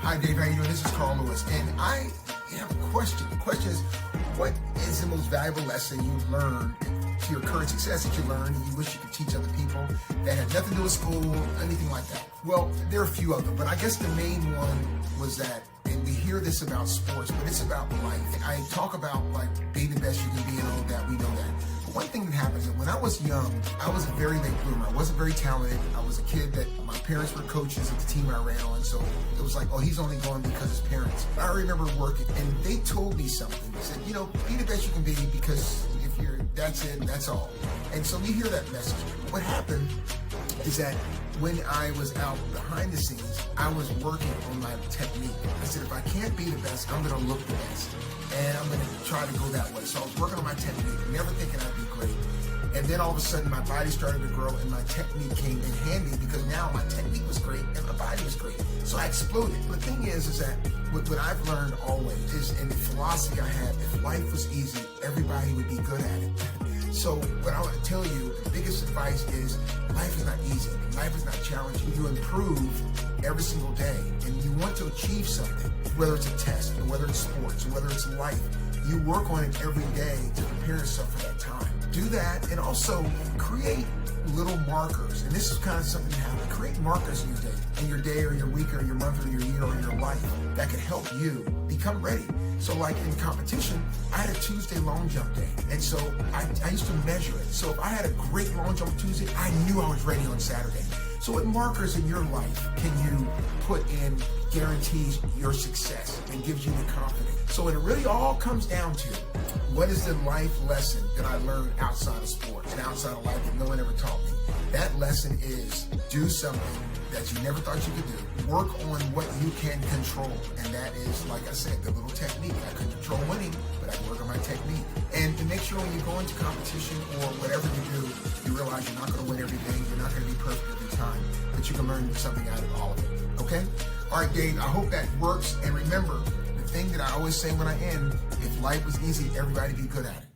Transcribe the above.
Hi, Dave. How you doing? This is Carl Lewis, and I have a question. The question is, what is the most valuable lesson you've learned to your current success that you learned and you wish you could teach other people that had nothing to do with school, anything like that? Well, there are a few of them, but I guess the main one was that, and we hear this about sports, but it's about life. I talk about like being the best you can be and all that. We know that. But one thing that happens is when I was young, I was a very late bloomer. I wasn't very talented. I was a kid that my parents were coaches at the team I ran on, so it was like, oh, he's only going because his parents. I remember working, and they told me something. They said, you know, be the best you can be because if you're, that's it, that's all. And so we hear that message. What happened is that when I was out behind the scenes, I was working on my technique. I said, if I can't be the best, I'm gonna look the best. And I'm gonna try to go that way. So I was working on my technique, never thinking I'd be great. And then all of a sudden my body started to grow and my technique came in handy because now my technique was great and my body was great. So I exploded. The thing is that what I've learned always is, in the philosophy I have, if life was easy, everybody would be good at it. So what I want to tell you, the biggest advice is life is not easy. Life is not challenging. You improve every single day and you want to achieve something, whether it's a test or whether it's sports or whether it's life. You work on it every day to prepare yourself for that time. Do that and also create little markers. And this is kind of something to have. Create markers in your day or your week or your month or your year or your life that can help you become ready. So like in competition, I had a Tuesday long jump day. And so I used to measure it. So if I had a great long jump Tuesday, I knew I was ready on Saturday. So what markers in your life can you put in guarantees your success and gives you the confidence? So it really all comes down to, what is the life lesson that I learned outside of sports and outside of life that no one ever taught me? That lesson is do something that you never thought you could do. Work on what you can control. And that is, like I said, the little technique. I couldn't control winning, but I can work on my technique. And to make sure when you go into competition or whatever you do, you realize you're not going to win everything. You're not going to be perfect every time, but you can learn something out of all of it. Okay? All right, Dave, I hope that works. And remember, the thing that I always say when I end, if life was easy, everybody would be good at it.